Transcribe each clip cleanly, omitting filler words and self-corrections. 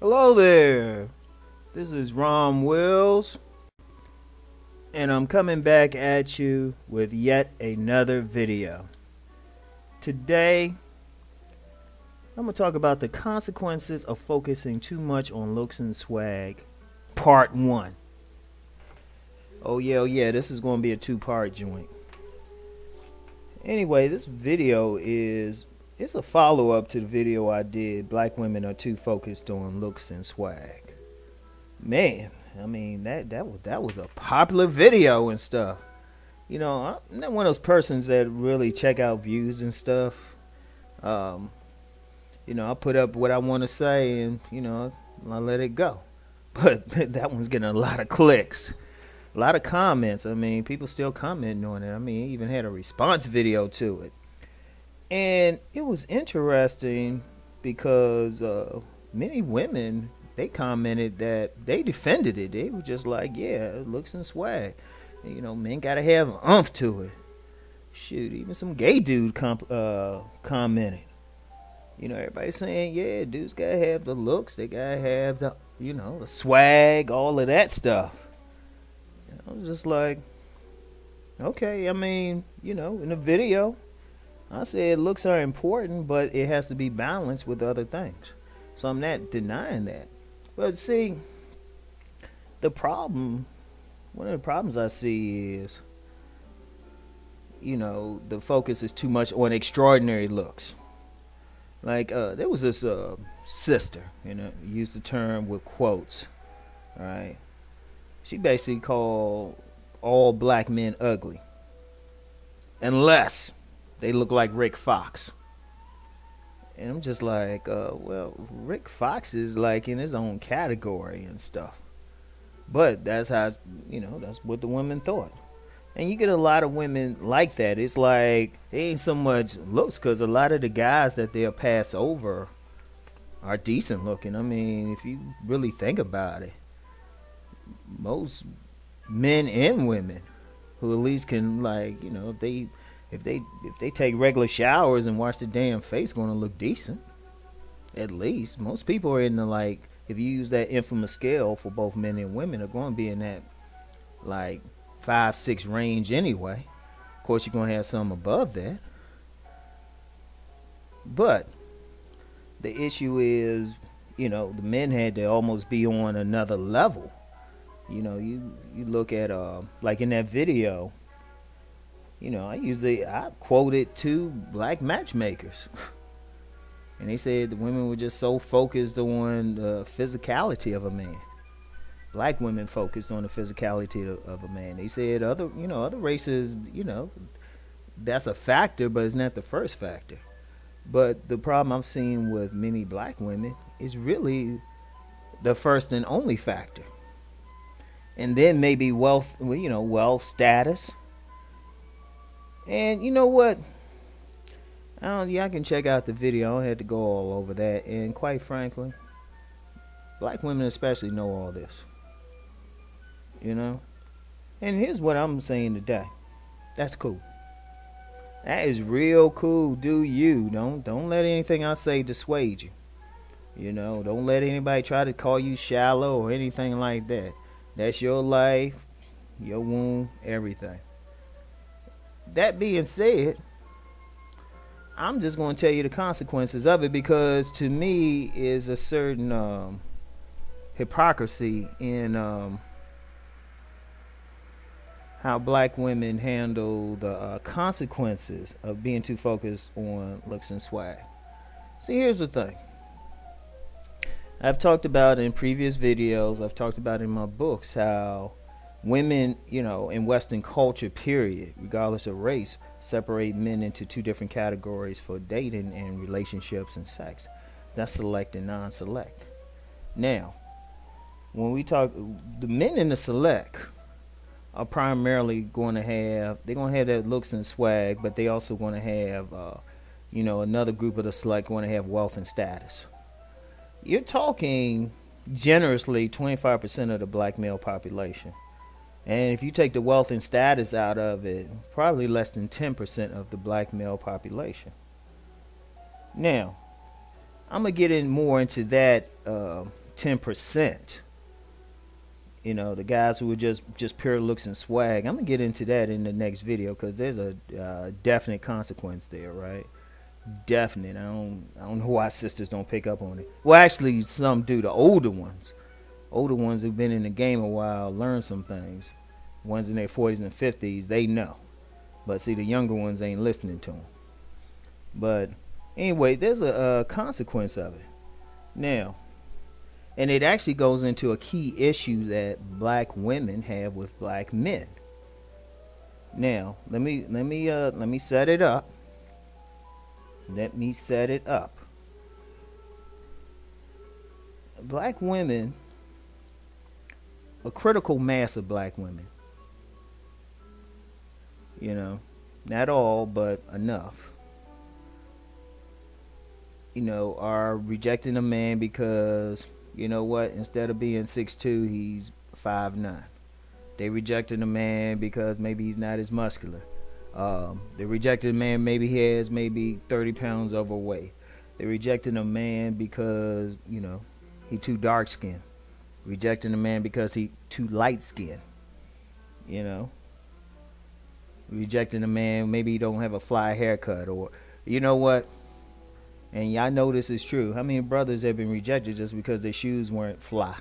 Hello there. This is Rom Wills, and I'm coming back at you with yet another video. Today, I'm going to talk about the consequences of focusing too much on looks and swag, part 1. Oh yeah, this is going to be a two-part joint. Anyway, this video it's a follow-up to the video I did, Black Women Are Too Focused on Looks and Swag. Man, I mean, that was a popular video and stuff. You know, I'm not one of those persons that really check out views and stuff. You know, I put up what I want to say and, you know, I let it go. But that one's getting a lot of clicks. A lot of comments. I mean, people still commenting on it. I mean, even had a response video to it. And it was interesting because many women, they commented that they defended it. They were just like, yeah, looks and swag. And, you know, men got to have umph to it. Shoot, even some gay dude commented. You know, everybody saying, yeah, dudes got to have the looks. They got to have the, you know, the swag, all of that stuff. I was just like, okay, I mean, you know, in the video, I said looks are important, but it has to be balanced with other things. So I'm not denying that. But see, one of the problems I see is, you know, the focus is too much on extraordinary looks. Like, there was this sister, you know, used the term with quotes, right? She basically called all black men ugly, unless they look like Rick Fox. And I'm just like, well, Rick Fox is like in his own category and stuff. But that's how, you know, that's what the women thought. And you get a lot of women like that. It's like, it ain't so much looks, because a lot of the guys that they'll pass over are decent looking. I mean, if you really think about it, most men and women who at least can, like, you know, if they take regular showers and wash their damn face, going to look decent. At least most people are in the, like, if you use that infamous scale for both men and women, are going to be in that like 5-6 range anyway. Of course, you're going to have some above that, but the issue is, you know, the men had to almost be on another level. You know, you look at like in that video, you know, I quoted 2 black matchmakers. And they said the women were just so focused on the physicality of a man. Black women focused on the physicality of a man. They said other races, you know, that's a factor, but it's not the first factor. But the problem I've seen with many black women is really the first and only factor. And then maybe wealth, you know, wealth, status. And you know what? I can check out the video. I don't have to go all over that. And quite frankly, black women especially know all this. You know? And here's what I'm saying today. That's cool. That is real cool. Do you. Don't let anything I say dissuade you. You know, don't let anybody try to call you shallow or anything like that. That's your life, your womb, everything. That being said, I'm just going to tell you the consequences of it, because to me is a certain hypocrisy in how black women handle the consequences of being too focused on looks and swag. See, here's the thing. I've talked about in previous videos, I've talked about in my books, how women, you know, in Western culture, period, regardless of race, separate men into 2 different categories for dating and relationships and sex. That's select and non-select. Now, when we talk, the men in the select are primarily going to have, they're going to have that looks and swag, but they also going to have, you know, another group of the select going to have wealth and status. You're talking generously 25% of the black male population. And if you take the wealth and status out of it, probably less than 10% of the black male population. Now, I'm going to get in more into that 10%. You know, the guys who are just pure looks and swag. I'm gonna get into that in the next video because there's a definite consequence there, right? Definite. I don't know why sisters don't pick up on it. Well, actually, some do. The older ones who've been in the game a while learn some things. Ones in their 40s and 50s, they know. But see, the younger ones ain't listening to them. But anyway, there's a consequence of it. Now, and it actually goes into a key issue that black women have with black men. Now, let me set it up. Let me set it up. Black women, a critical mass of black women, you know, not all, but enough, you know, are rejecting a man because, you know what, instead of being 6'2", he's 5'9". They rejected a man because maybe he's not as muscular. They rejected a man maybe he has maybe 30 pounds overweight. They rejected a man because, you know, he too dark skinned. Rejecting a man because he too light skinned. You know. Rejecting a man maybe he don't have a fly haircut, or you know what? And y'all know this is true. How many brothers have been rejected just because their shoes weren't fly?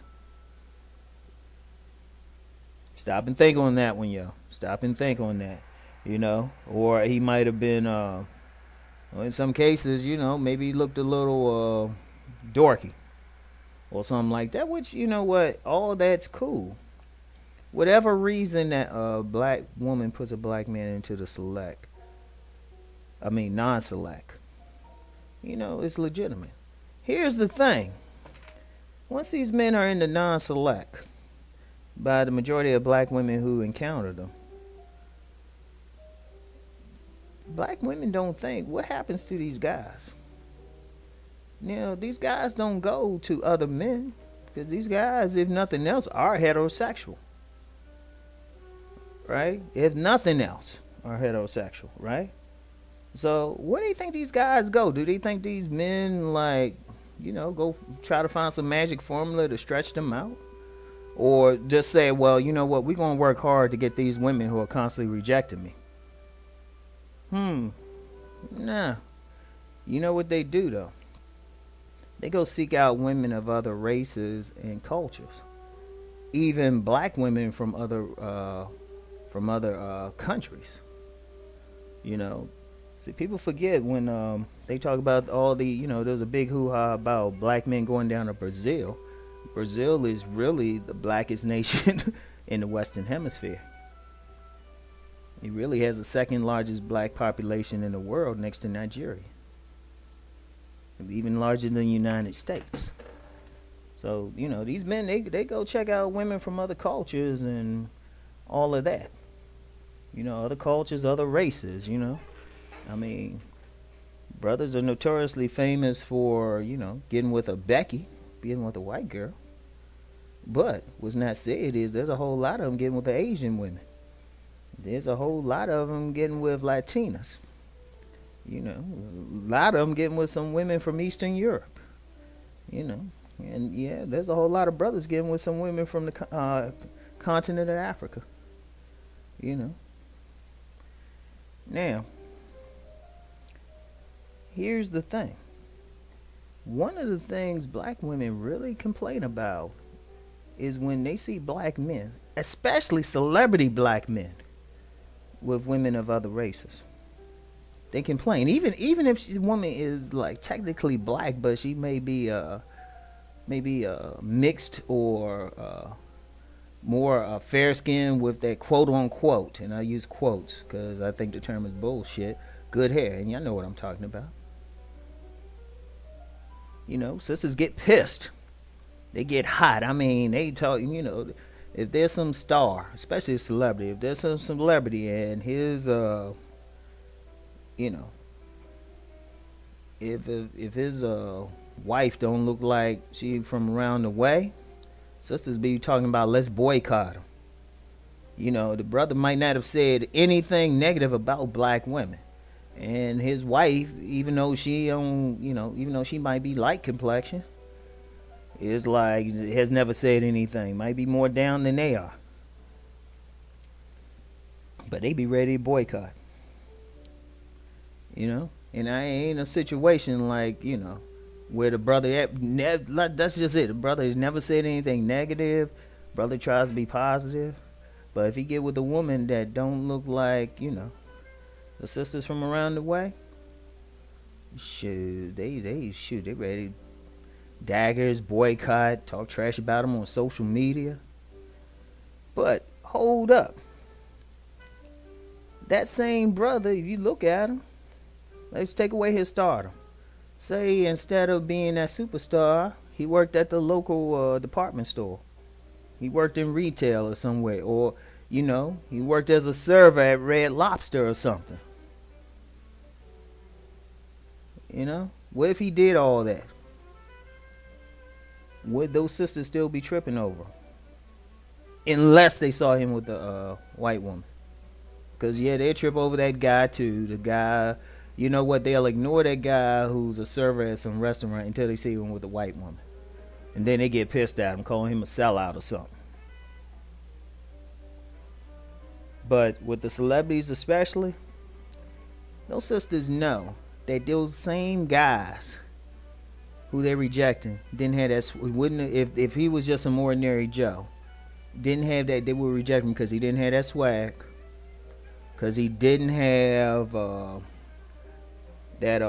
Stop and think on that one, yo. Stop and think on that. You know, or he might have been, well, in some cases, you know, maybe he looked a little dorky or something like that, which, you know what, all that's cool. Whatever reason that a black woman puts a black man into the non-select, you know, it's legitimate. Here's the thing. Once these men are in the non-select, by the majority of black women who encounter them, black women don't think, what happens to these guys? You know, these guys don't go to other men because these guys, if nothing else, are heterosexual. Right? If nothing else, are heterosexual, right? So where do you think these guys go? Do they think these men, like, you know, go try to find some magic formula to stretch them out? Or just say, well, you know what, we're going to work hard to get these women who are constantly rejecting me. Nah. You know what they do though? They go seek out women of other races and cultures. Even black women from other countries. You know, see, people forget when they talk about all the, you know, there's a big hoo-ha about black men going down to Brazil. Brazil is really the blackest nation in the Western Hemisphere. It really has the second largest black population in the world next to Nigeria. Even larger than the United States. So, you know, these men, they go check out women from other cultures and all of that. You know, other cultures, other races, you know. I mean, brothers are notoriously famous for, you know, getting with a Becky, being with a white girl. But what's not said is there's a whole lot of them getting with the Asian women. There's a whole lot of them getting with Latinas. You know, there's a lot of them getting with some women from Eastern Europe. You know, and yeah, there's a whole lot of brothers getting with some women from the continent of Africa. You know. Now, here's the thing. One of the things black women really complain about is when they see black men, especially celebrity black men, with women of other races. They complain, even if the woman is like technically black, but she may be mixed or more fair skinned with that quote unquote, and I use quotes because I think the term is bullshit, good hair, and y'all know what I'm talking about. You know, sisters get pissed. They get hot. I mean, they talk, you know, if there's some star, especially a celebrity, if there's some celebrity and his, you know, if his wife don't look like she from around the way, sisters be talking about let's boycott him. You know, the brother might not have said anything negative about black women, and his wife, even though she might be light complexion, It's like has never said anything. Might be more down than they are, but they be ready to boycott. You know, and I ain't a situation like where the brother that's just it. The brother has never said anything negative. Brother tries to be positive, but if he get with a woman that don't look like the sisters from around the way, shoot, they ready. Daggers, boycott, talk trash about him on social media. But hold up, that same brother, if you look at him, let's take away his stardom. Say instead of being that superstar, he worked at the local department store. He worked in retail or somewhere, or he worked as a server at Red Lobster or something. What if he did all that? Would those sisters still be tripping over him? Unless they saw him with the white woman. Because, yeah, they trip over that guy, too. The guy, you know what, they'll ignore that guy who's a server at some restaurant until they see him with a white woman. And then they get pissed at him, calling him a sellout or something. But with the celebrities especially, those sisters know that those same guys who they're rejecting didn't have that, wouldn't, if he was just some ordinary Joe, didn't have that, they would reject him because he didn't have that swag, because he didn't have that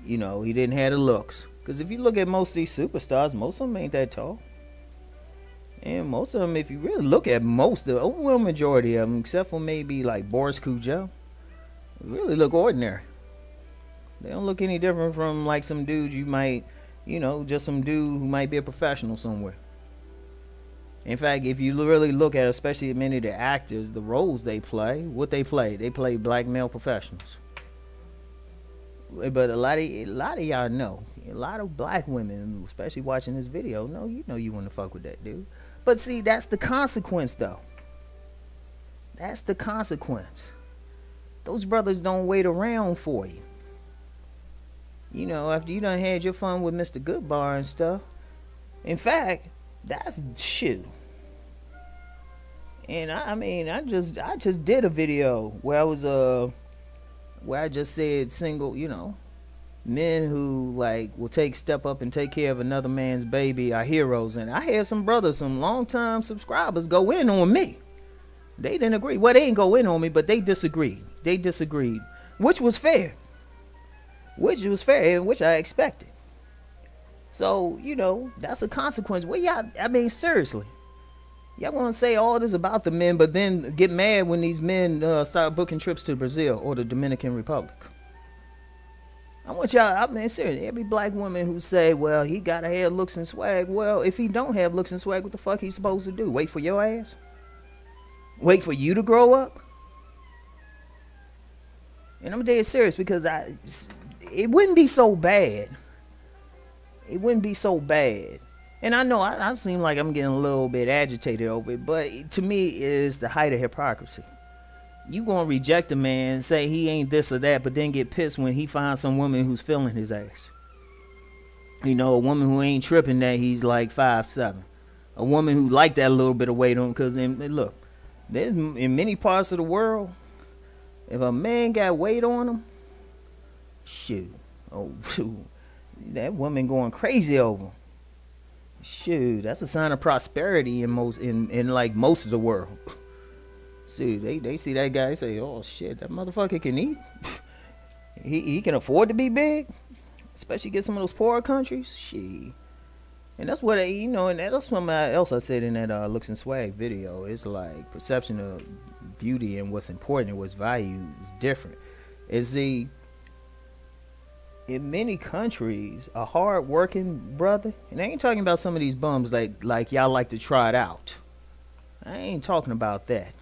he didn't have the looks. Because if you look at most of these superstars, most of them ain't that tall, and most of them, if you really look at the overwhelming majority of them, except for maybe like Boris Kujo, really look ordinary. They don't look any different from like some dude you might, just some dude who might be a professional somewhere. In fact, if you really look at, especially many of the actors, the roles they play, they play black male professionals. But a lot of y'all know, a lot of black women, especially watching this video, you want to fuck with that dude. But see, that's the consequence, though. That's the consequence. Those brothers don't wait around for you. After you done had your fun with Mr. Goodbar and stuff. In fact, that's shit. And I just did a video where I was where I just said single, men who will step up and take care of another man's baby are heroes. And I had some brothers, some longtime subscribers, go in on me. They didn't agree. Well, they didn't go in on me, but they disagreed. Which was fair. And which I expected. So, that's a consequence. Seriously. Y'all gonna say all this about the men, but then get mad when these men start booking trips to Brazil or the Dominican Republic. I want y'all, seriously, every black woman who say, well, he gotta have looks and swag. Well, if he don't have looks and swag, what the fuck he supposed to do? Wait for your ass? Wait for you to grow up? And I'm dead serious, because it wouldn't be so bad. It wouldn't be so bad. And I know I seem like I'm getting a little bit agitated over it, but to me, it's the height of hypocrisy. You gonna reject a man, say he ain't this or that, but then get pissed when he finds some woman who's feeling his ass. A woman who ain't tripping that he's like 5'7". A woman who like that little bit of weight on, because look, there's in many parts of the world, if a man got weight on him, shoot, that woman going crazy over him. Shoot, that's a sign of prosperity in most of the world. See, they see that guy, say, oh shit, that motherfucker can eat. he can afford to be big, especially get some of those poorer countries. Shit. And that's what and that's something else I said in that looks and swag video. It's like perception of beauty and what's important and what's valued is different. In many countries, a hard-working brother, and I ain't talking about some of these bums like y'all like to try it out. I ain't talking about that.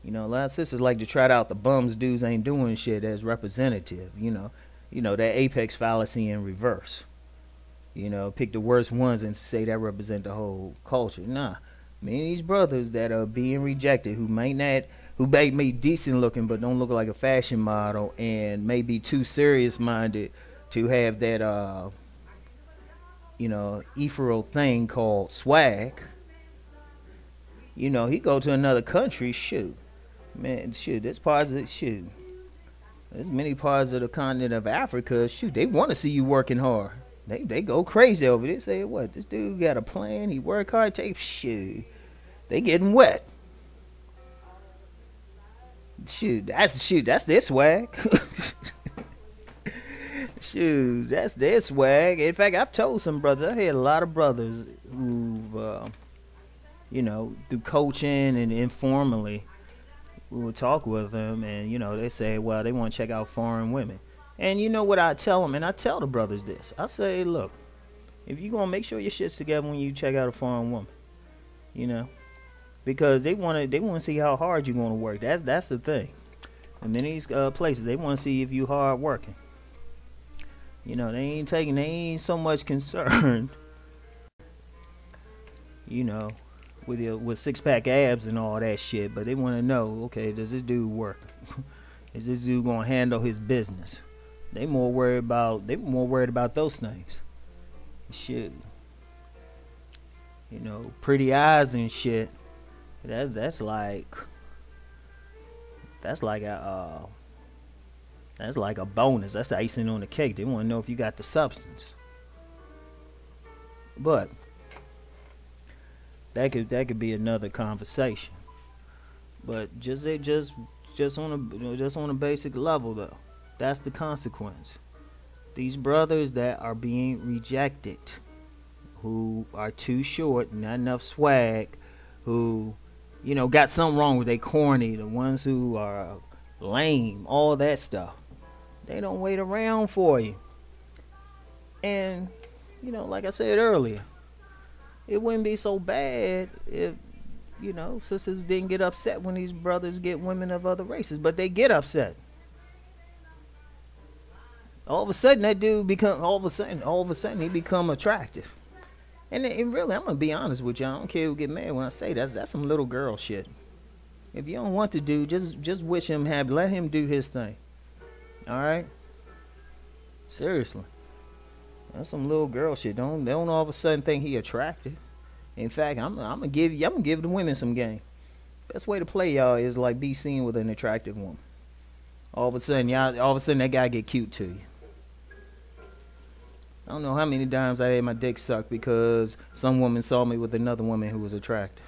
A lot of sisters like to try it out. The bums dudes ain't doing shit as representative. That apex fallacy in reverse. Pick the worst ones and say that represent the whole culture. Nah, many of these brothers that are being rejected, who may be decent looking but don't look like a fashion model, and may be too serious minded to have that ethereal thing called swag. He go to another country, shoot, man, shoot, this parts of shoot. There's many parts of the continent of Africa, shoot, they want to see you working hard. They go crazy over it. They say, what, this dude got a plan, he work hard, take shoot. They getting wet. Shoot, that's their swag. Shoot, that's their swag. In fact, I've told some brothers, I had a lot of brothers who've through coaching and informally, we would talk with them, and they say, well, they want to check out foreign women. And you know what I tell them, and I tell the brothers this, I say, look, if you gonna make sure your shit's together when you check out a foreign woman, because they want to see how hard you're gonna work. That's the thing. And in these places, they want to see if you hard working. They ain't so much concerned, with six-pack abs and all that shit, but they want to know, okay, does this dude work? Is this dude gonna handle his business? They more worried about those things. Shit. Pretty eyes and shit. That's like a bonus. That's icing on the cake. They want to know if you got the substance. But that could be another conversation. But just on a basic level though, that's the consequence. These brothers that are being rejected, who are too short, not enough swag, who got something wrong with they corny, the ones who are lame, all that stuff, they don't wait around for you. And like I said earlier, it wouldn't be so bad if sisters didn't get upset when these brothers get women of other races, but they get upset. All of a sudden that dude he become attractive. And really, I'm gonna be honest with you, I don't care who get mad when I say that's some little girl shit. If you don't want to do, just wish him happy, let him do his thing. Alright? Seriously. That's some little girl shit. Don't all of a sudden think he attractive. In fact, I'm gonna give the women some game. Best way to play y'all is like be seen with an attractive woman. All of a sudden that guy get cute to you. I don't know how many times I had my dick sucked because some woman saw me with another woman who was attractive.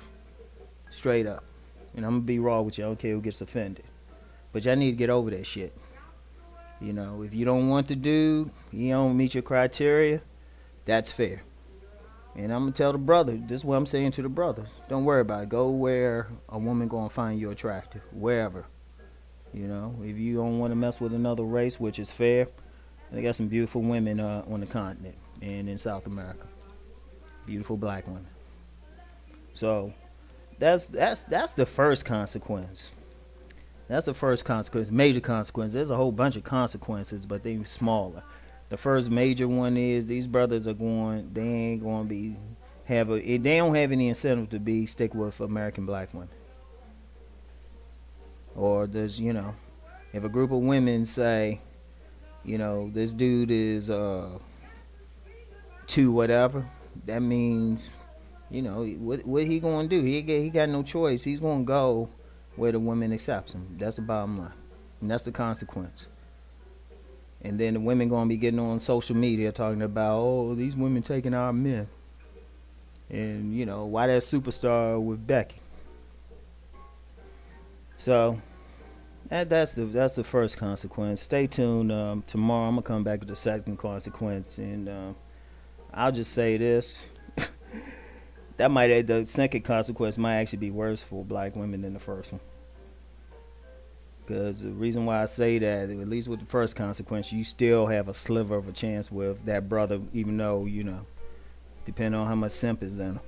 Straight up. And I'm gonna be raw with you. I don't care who gets offended. But y'all need to get over that shit. If you don't want the dude, he don't meet your criteria, that's fair. And I'm gonna tell the brother, this is what I'm saying to the brothers. Don't worry about it. Go where a woman gonna find you attractive. Wherever. If you don't want to mess with another race, which is fair, they got some beautiful women on the continent and in South America. Beautiful black women. So that's the first consequence. That's the first consequence, major consequence. There's a whole bunch of consequences, but they're smaller. The first major one is these brothers they ain't going to they don't have any incentive to stick with American black women. Or there's, if a group of women say, this dude is 2 whatever, that means, what he going to do? He got no choice. He's going to go where the women accepts him. That's the bottom line. And that's the consequence. And then the women going to be getting on social media talking about, oh, these women taking our men. And, why that superstar with Becky. So that's the first consequence. Stay tuned. Tomorrow I'm gonna come back with the second consequence, and I'll just say this: the second consequence might actually be worse for black women than the first one. Because the reason why I say that, at least with the first consequence, you still have a sliver of a chance with that brother, even though depending on how much simp is in him,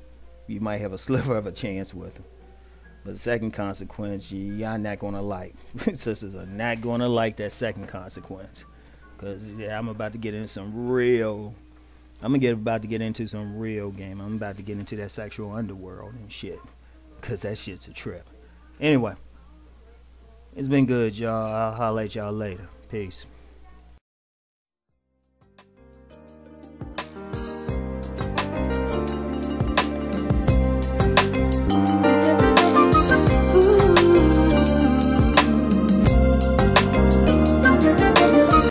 you might have a sliver of a chance with him. But the second consequence, y'all not going to like. Sisters are not going to like that second consequence. Because I'm about to get into some real game. I'm about to get into that sexual underworld and shit. Because that shit's a trip. Anyway, it's been good, y'all. I'll holler at y'all later. Peace.